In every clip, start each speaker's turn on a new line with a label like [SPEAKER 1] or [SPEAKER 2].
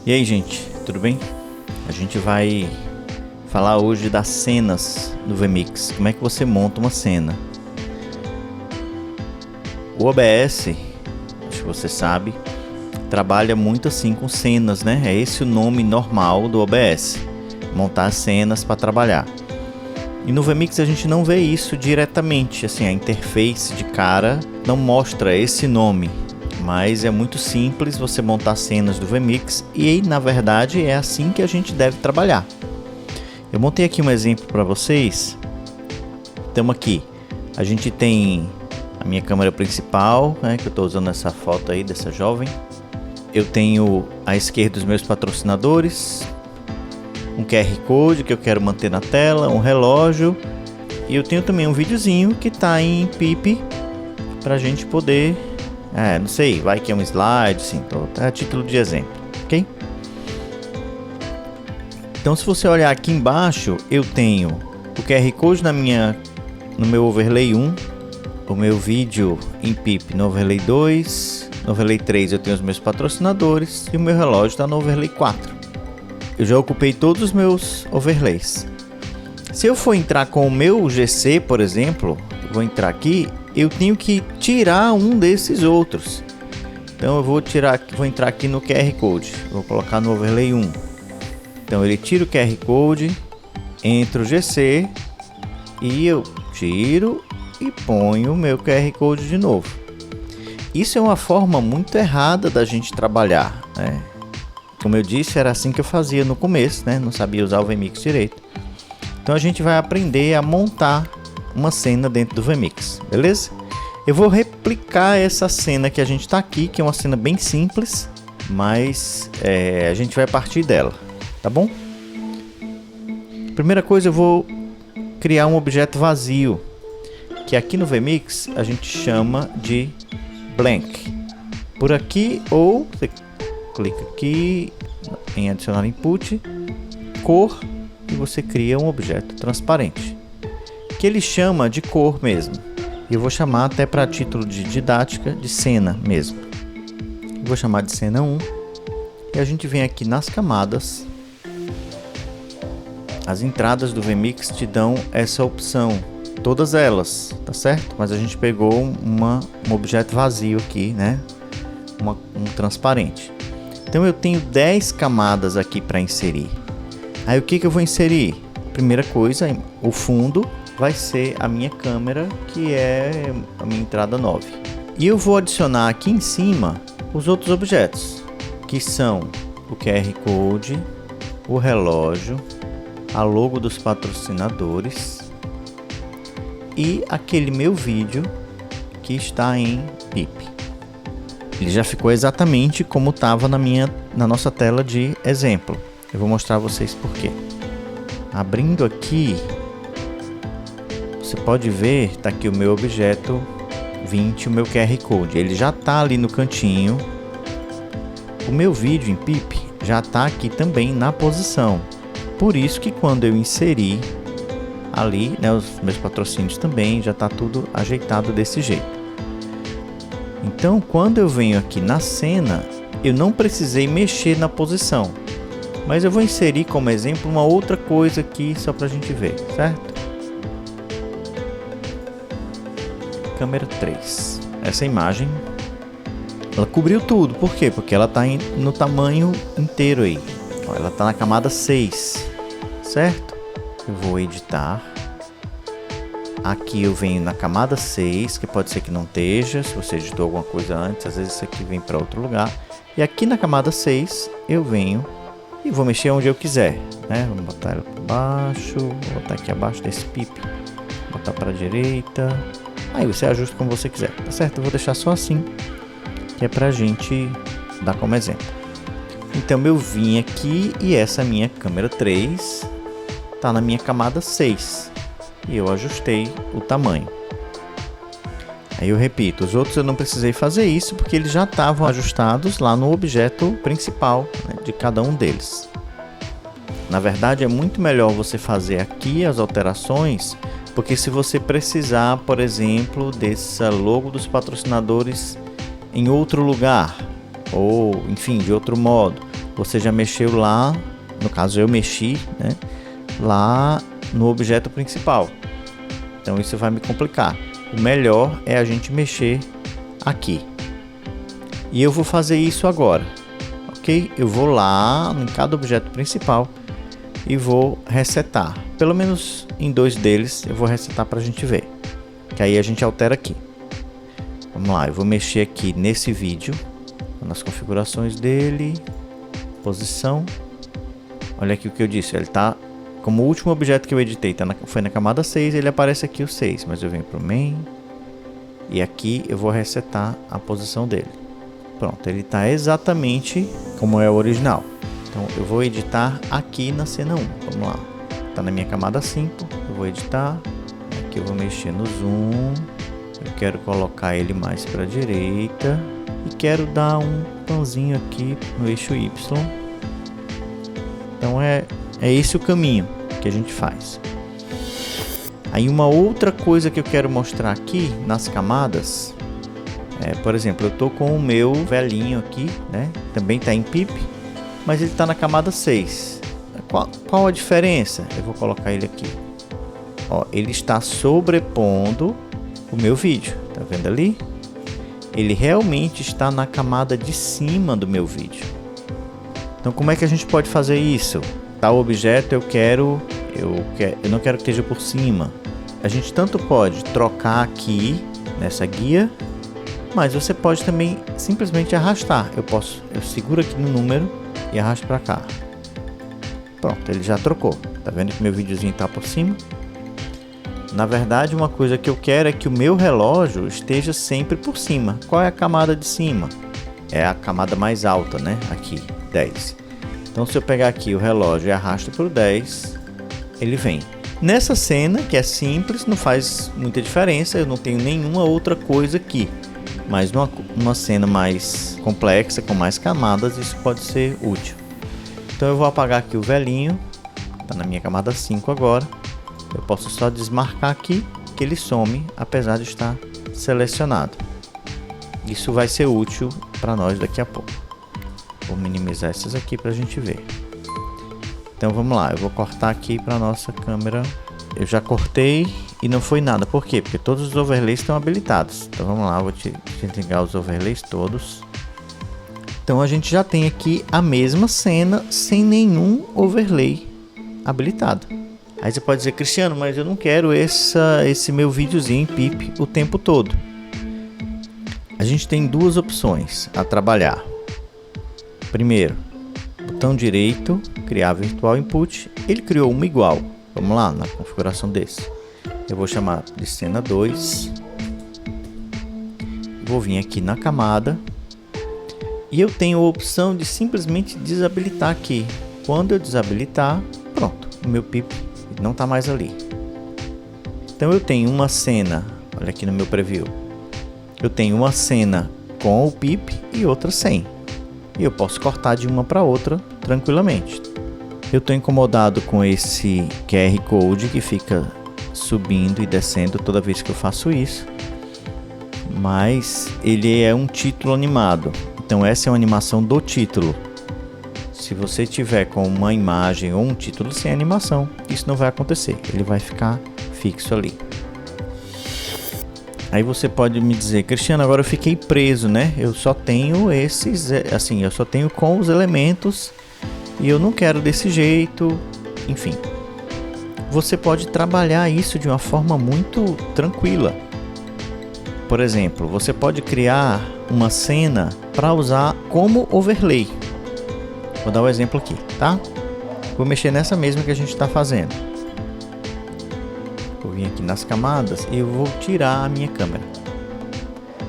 [SPEAKER 1] E aí, gente, tudo bem? A gente vai falar hoje das cenas do vMix. Como é que você monta uma cena? O OBS, acho que você sabe, trabalha muito assim com cenas, né? É esse o nome normal do OBS, montar cenas para trabalhar. E no vMix a gente não vê isso diretamente, assim, a interface de cara não mostra esse nome. Mas é muito simples você montar cenas do vMix e na verdade é assim que a gente deve trabalhar. Eu montei aqui um exemplo para vocês. Estamos aqui, a gente tem a minha câmera principal, né, que eu estou usando essa foto aí dessa jovem. Eu tenho à esquerda os meus patrocinadores, um QR Code que eu quero manter na tela, um relógio e eu tenho também um videozinho que está em PIP para a gente poder... não sei, vai que é um slide, sim, a título de exemplo, ok? Então, se você olhar aqui embaixo, eu tenho o QR Code no meu overlay 1, o meu vídeo em PIP no overlay 2, no overlay 3 eu tenho os meus patrocinadores e o meu relógio está no overlay 4. Eu já ocupei todos os meus overlays. Se eu for entrar com o meu GC, por exemplo, eu vou entrar aqui, eu tenho que tirar um desses outros. Então eu vou entrar aqui no QR Code, vou colocar no overlay 1. Então ele tira o QR Code, entra o GC e eu tiro e ponho o meu QR Code de novo. Isso é uma forma muito errada da gente trabalhar, né? Como eu disse, era assim que eu fazia no começo, né? Não sabia usar o vMix direito. Então a gente vai aprender a montar uma cena dentro do vMix, beleza? Eu vou replicar essa cena que a gente está aqui, que é uma cena bem simples, mas a gente vai partir dela, tá bom? Primeira coisa, eu vou criar um objeto vazio, que aqui no vMix a gente chama de blank. Por aqui, ou você clica aqui em adicionar input, cor, e você cria um objeto transparente, que ele chama de cor mesmo. Eu vou chamar até para título de didática de cena mesmo. Eu vou chamar de cena 1. E a gente vem aqui nas camadas. As entradas do vMix te dão essa opção. Todas elas, tá certo? Mas a gente pegou um objeto vazio aqui, né? Um transparente. Então eu tenho 10 camadas aqui para inserir. Aí o que eu vou inserir? Primeira coisa, o fundo vai ser a minha câmera, que é a minha entrada 9. E eu vou adicionar aqui em cima os outros objetos, que são o QR Code, o relógio, a logo dos patrocinadores e aquele meu vídeo que está em PIP. Ele já ficou exatamente como estava na nossa tela de exemplo. Eu vou mostrar a vocês por quê. Abrindo aqui, você pode ver, tá aqui o meu objeto 20, o meu QR Code. Ele já tá ali no cantinho. O meu vídeo em PIP já tá aqui também na posição. Por isso que quando eu inserir ali, né, os meus patrocínios também, já tá tudo ajeitado desse jeito. Então, quando eu venho aqui na cena, eu não precisei mexer na posição. Mas eu vou inserir como exemplo uma outra coisa aqui só pra gente ver, certo? Câmera 3. Essa imagem, ela cobriu tudo. Por quê? Porque ela está no tamanho inteiro aí. Ó, ela está na camada 6, certo? Eu vou editar. Aqui eu venho na camada 6, que pode ser que não esteja, se você editou alguma coisa antes, às vezes isso aqui vem para outro lugar. E aqui na camada 6 eu venho e vou mexer onde eu quiser, né? Vou botar ela para baixo, vou botar aqui abaixo desse PIP, botar para a direita. Aí você ajusta como você quiser, tá certo? Eu vou deixar só assim, que é pra gente dar como exemplo. Então eu vim aqui e essa minha câmera 3 tá na minha camada 6 e eu ajustei o tamanho. Aí eu repito, os outros eu não precisei fazer isso porque eles já estavam ajustados lá no objeto principal, né, de cada um deles. Na verdade é muito melhor você fazer aqui as alterações, porque se você precisar, por exemplo, desse logo dos patrocinadores em outro lugar, ou enfim, de outro modo, você já mexeu lá, no caso eu mexi, né, lá no objeto principal. Então isso vai me complicar. O melhor é a gente mexer aqui. E eu vou fazer isso agora, ok? Eu vou lá em cada objeto principal e vou resetar. Pelo menos em 2 deles eu vou resetar para a gente ver. Que aí a gente altera aqui. Vamos lá, eu vou mexer aqui nesse vídeo, nas configurações dele, posição. Olha aqui o que eu disse, ele está como o último objeto que eu editei, foi na camada 6, ele aparece aqui o 6, mas eu venho para o main e aqui eu vou resetar a posição dele. Pronto, ele está exatamente como é o original. Então eu vou editar aqui na cena 1, vamos lá. Está na minha camada 5, eu vou editar, aqui eu vou mexer no zoom, eu quero colocar ele mais para a direita e quero dar um pãozinho aqui no eixo Y. Então é esse o caminho que a gente faz. Aí uma outra coisa que eu quero mostrar aqui nas camadas, por exemplo, eu tô com o meu velhinho aqui, né? Também está em PIP, mas ele está na camada 6. Qual a diferença? Eu vou colocar ele aqui. Ó, ele está sobrepondo o meu vídeo, tá vendo ali? Ele realmente está na camada de cima do meu vídeo. Então como é que a gente pode fazer isso? Tal objeto eu não quero que esteja por cima. A gente tanto pode trocar aqui nessa guia, mas você pode também simplesmente arrastar. Eu seguro aqui no número e arrasto para cá. Pronto, ele já trocou. Tá vendo que meu videozinho está por cima? Na verdade, uma coisa que eu quero é que o meu relógio esteja sempre por cima. Qual é a camada de cima? É a camada mais alta, né? Aqui, 10. Então se eu pegar aqui o relógio e arrasto para o 10, ele vem. Nessa cena, que é simples, não faz muita diferença, eu não tenho nenhuma outra coisa aqui. Mas numa cena mais complexa, com mais camadas, isso pode ser útil. Então eu vou apagar aqui o velhinho, está na minha camada 5 agora. Eu posso só desmarcar aqui, que ele some, apesar de estar selecionado. Isso vai ser útil para nós daqui a pouco. Vou minimizar essas aqui para a gente ver. Então vamos lá, eu vou cortar aqui para nossa câmera. Eu já cortei e não foi nada. Por quê? Porque todos os overlays estão habilitados. Então vamos lá, eu vou desligar os overlays todos. Então a gente já tem aqui a mesma cena sem nenhum overlay habilitado. Aí você pode dizer, Cristiano, mas eu não quero esse meu videozinho em PIP o tempo todo. A gente tem 2 opções a trabalhar. Primeiro, botão direito, criar virtual input. Ele criou uma igual. Vamos lá na configuração desse. Eu vou chamar de cena 2. Vou vir aqui na camada. E eu tenho a opção de simplesmente desabilitar aqui. Quando eu desabilitar, pronto, o meu PIP não está mais ali. Então eu tenho uma cena, olha aqui no meu preview. Eu tenho uma cena com o PIP e outra sem. E eu posso cortar de uma para outra tranquilamente. Eu estou incomodado com esse QR Code que fica subindo e descendo toda vez que eu faço isso. Mas ele é um título animado. Então essa é uma animação do título. Se você tiver com uma imagem ou um título sem animação, isso não vai acontecer. Ele vai ficar fixo ali. Aí você pode me dizer, Cristiano, agora eu fiquei preso, né? Eu só tenho esses, assim, eu só tenho com os elementos e eu não quero desse jeito, enfim. Você pode trabalhar isso de uma forma muito tranquila. Por exemplo, você pode criar uma cena para usar como overlay. Vou dar um exemplo aqui, tá? Vou mexer nessa mesma que a gente está fazendo. Vou vir aqui nas camadas e eu vou tirar a minha câmera.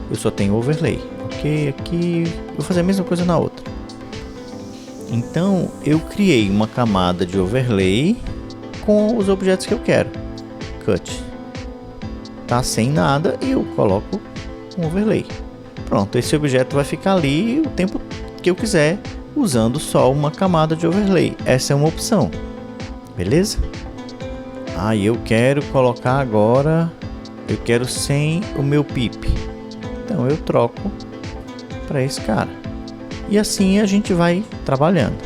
[SPEAKER 1] Eu só tenho overlay, ok? Aqui vou fazer a mesma coisa na outra. Então eu criei uma camada de overlay com os objetos que eu quero. Cut. Tá sem nada e eu coloco um overlay. Pronto, esse objeto vai ficar ali o tempo que eu quiser, usando só uma camada de overlay. Essa é uma opção, beleza? Eu quero colocar agora, eu quero sem o meu PIP. Então eu troco para esse cara. E assim a gente vai trabalhando.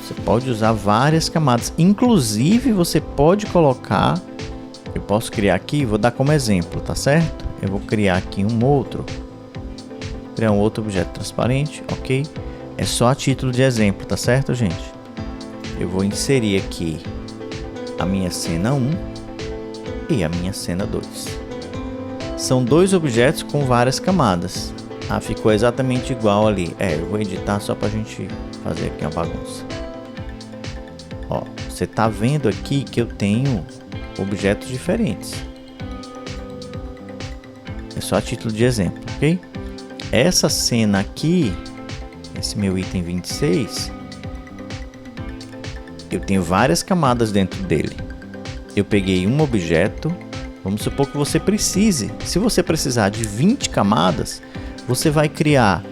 [SPEAKER 1] Você pode usar várias camadas, inclusive você pode colocar, eu posso criar aqui, vou dar como exemplo, tá certo? Eu vou criar aqui criar um outro objeto transparente, ok? É só a título de exemplo, tá certo, gente? Eu vou inserir aqui a minha cena 1 e a minha cena 2. São dois objetos com várias camadas. Ah, ficou exatamente igual ali. Eu vou editar só pra gente fazer aqui uma bagunça. Ó, você tá vendo aqui que eu tenho objetos diferentes. É só a título de exemplo, ok? Essa cena aqui, esse meu item 26, eu tenho várias camadas dentro dele. Eu peguei um objeto, vamos supor que você precise. Se você precisar de 20 camadas, você vai criar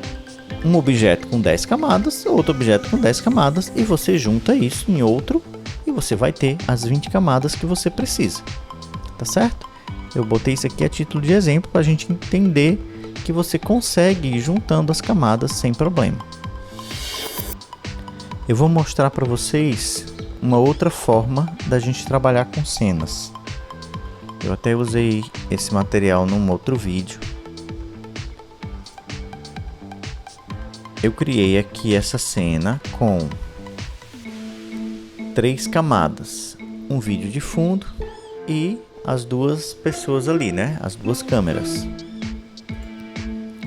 [SPEAKER 1] um objeto com 10 camadas, outro objeto com 10 camadas, e você junta isso em outro e você vai ter as 20 camadas que você precisa. Tá certo? Eu botei isso aqui a título de exemplo para a gente entender que você consegue ir juntando as camadas sem problema. Eu vou mostrar para vocês uma outra forma da gente trabalhar com cenas. Eu até usei esse material num outro vídeo. Eu criei aqui essa cena com 3 camadas, um vídeo de fundo e as duas pessoas ali, né? As duas câmeras.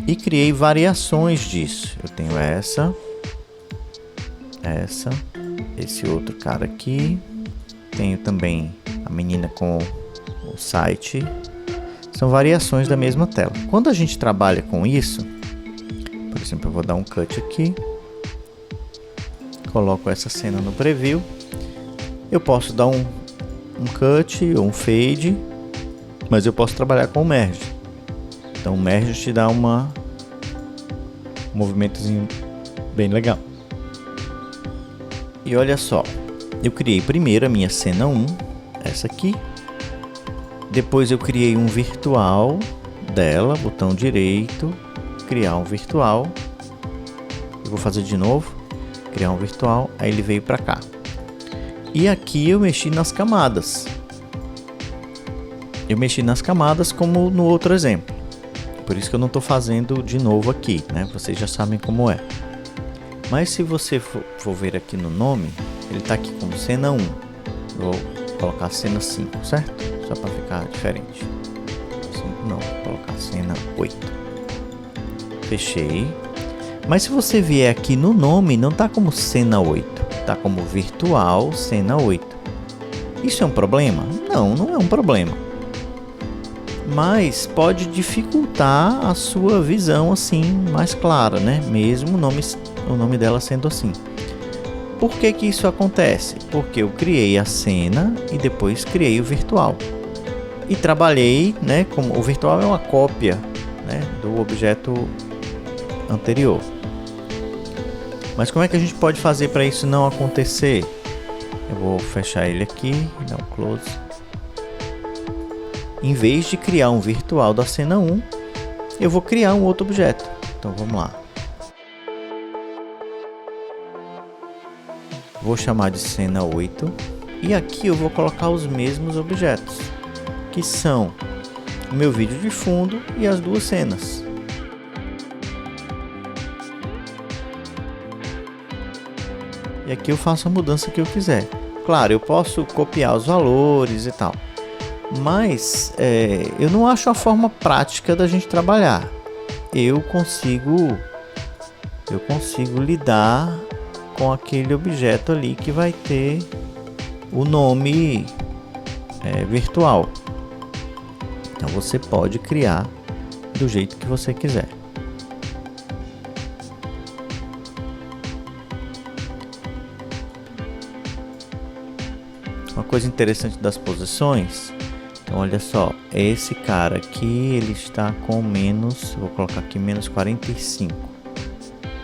[SPEAKER 1] E criei variações disso. Eu tenho essa, esse outro cara aqui. Tenho também a menina com o site. São variações da mesma tela. Quando a gente trabalha com isso, por exemplo, eu vou dar um cut aqui, coloco essa cena no preview. Eu posso dar um cut ou um fade, mas eu posso trabalhar com o merge. Então o merge te dá um movimentozinho bem legal. E olha só, eu criei primeiro a minha cena 1, essa aqui. Depois eu criei um virtual dela, botão direito, criar um virtual. Eu vou fazer de novo, criar um virtual, aí ele veio para cá. E aqui eu mexi nas camadas. Eu mexi nas camadas como no outro exemplo. Por isso que eu não estou fazendo de novo aqui, né? Vocês já sabem como é. Mas se você for ver aqui no nome, ele está aqui como cena 1. Vou colocar cena 5, certo? Só para ficar diferente. 5 não, vou colocar cena 8. Fechei. Mas se você vier aqui no nome, não está como cena 8. Está como virtual cena 8. Isso é um problema? Não, não é um problema. Mas pode dificultar a sua visão assim mais clara, né? Mesmo o nome dela sendo assim. Por que que isso acontece? Porque eu criei a cena e depois criei o virtual. E trabalhei, né? Como o virtual é uma cópia, né, do objeto anterior. Mas como é que a gente pode fazer para isso não acontecer? Eu vou fechar ele aqui, dar um close. Em vez de criar um virtual da cena 1, eu vou criar um outro objeto. Então vamos lá. Vou chamar de cena 8. E aqui eu vou colocar os mesmos objetos, que são o meu vídeo de fundo e as duas cenas. E aqui eu faço a mudança que eu quiser. Claro, eu posso copiar os valores e tal. Mas eu não acho a forma prática da gente trabalhar. Eu consigo lidar com aquele objeto ali que vai ter o nome virtual. Então você pode criar do jeito que você quiser. Uma coisa interessante das posições, então olha só, esse cara aqui ele está com menos, vou colocar aqui menos 45,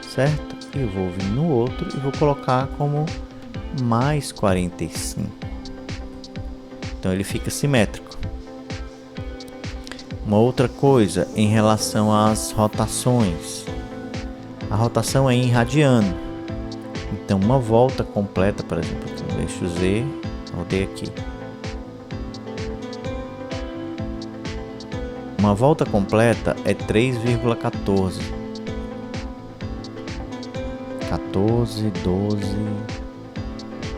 [SPEAKER 1] certo? Eu vou vir no outro e vou colocar como mais 45. Então ele fica simétrico. Uma outra coisa em relação às rotações. A rotação é em radiano. Então uma volta completa, por exemplo, no eixo Z, rodei aqui. Uma volta completa é 3,14. 14, 12...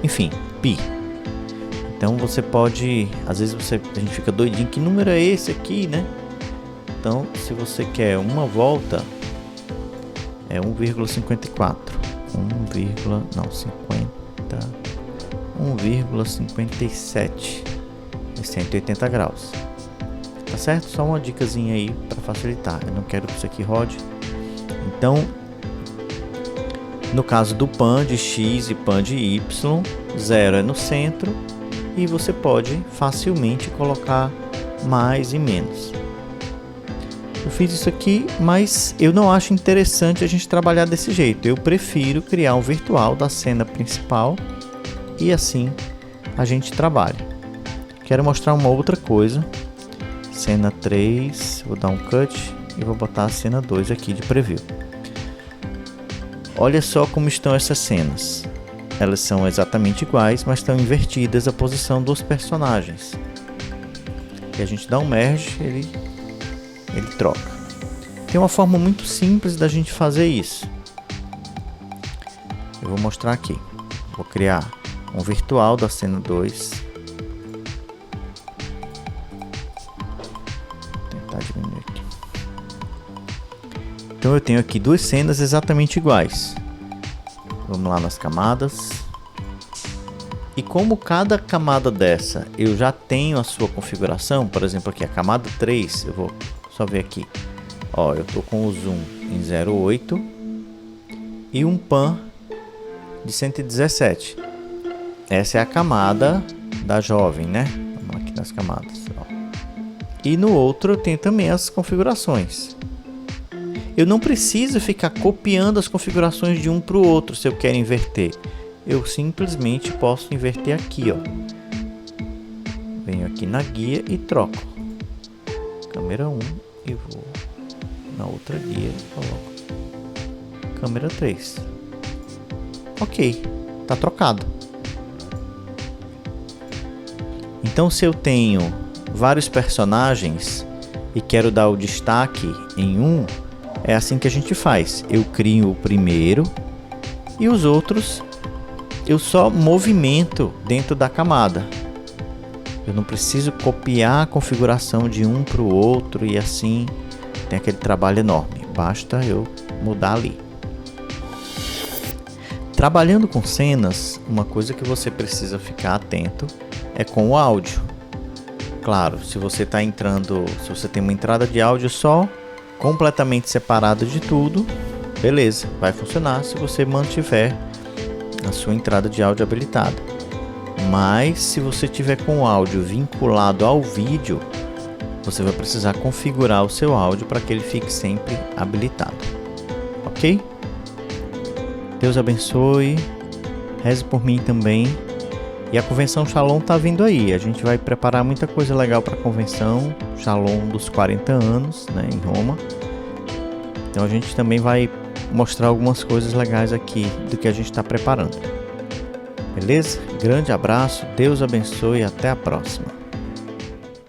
[SPEAKER 1] Enfim, pi. Então você pode... Às vezes a gente fica doidinho. Que número é esse aqui, né? Então, se você quer uma volta, é 1,54. 1,57. É 180 graus. Tá certo? Só uma dicasinha aí para facilitar. Eu não quero que isso aqui rode. Então, no caso do pan de X e pan de Y, 0 é no centro e você pode facilmente colocar mais e menos. Eu fiz isso aqui, mas eu não acho interessante a gente trabalhar desse jeito. Eu prefiro criar um virtual da cena principal e assim a gente trabalha. Quero mostrar uma outra coisa. Cena 3, vou dar um cut e vou botar a cena 2 aqui de preview. Olha só como estão essas cenas. Elas são exatamente iguais, mas estão invertidas a posição dos personagens. E a gente dá um merge, ele troca. Tem uma forma muito simples da gente fazer isso. Eu vou mostrar aqui. Vou criar um virtual da cena 2. Diminuir aqui. Então eu tenho aqui duas cenas exatamente iguais. Vamos lá nas camadas. E como cada camada dessa eu já tenho a sua configuração, por exemplo aqui a camada 3, eu vou só ver aqui. Ó, eu tô com o zoom em 0,8 e um pan de 117. Essa é a camada da jovem, né? Vamos aqui nas camadas. Ó. E no outro eu tenho também as configurações. Eu não preciso ficar copiando as configurações de um para o outro se eu quero inverter. Eu simplesmente posso inverter aqui, ó. Venho aqui na guia e troco. Câmera 1 e vou na outra guia e coloco câmera 3. Ok, tá trocado. Então se eu tenho vários personagens e quero dar o destaque em um, é assim que a gente faz. Eu crio o primeiro e os outros eu só movimento dentro da camada. Eu não preciso copiar a configuração de um para o outro e assim tem aquele trabalho enorme. Basta eu mudar ali. Trabalhando com cenas, uma coisa que você precisa ficar atento é com o áudio. Claro, se você está entrando, se você tem uma entrada de áudio só, completamente separada de tudo, beleza, vai funcionar se você mantiver a sua entrada de áudio habilitada. Mas se você tiver com o áudio vinculado ao vídeo, você vai precisar configurar o seu áudio para que ele fique sempre habilitado. Ok? Deus abençoe. Reze por mim também. E a convenção Shalom tá vindo aí. A gente vai preparar muita coisa legal para a convenção Shalom dos 40 anos, né, em Roma. Então a gente também vai mostrar algumas coisas legais aqui do que a gente está preparando. Beleza? Grande abraço, Deus abençoe e até a próxima.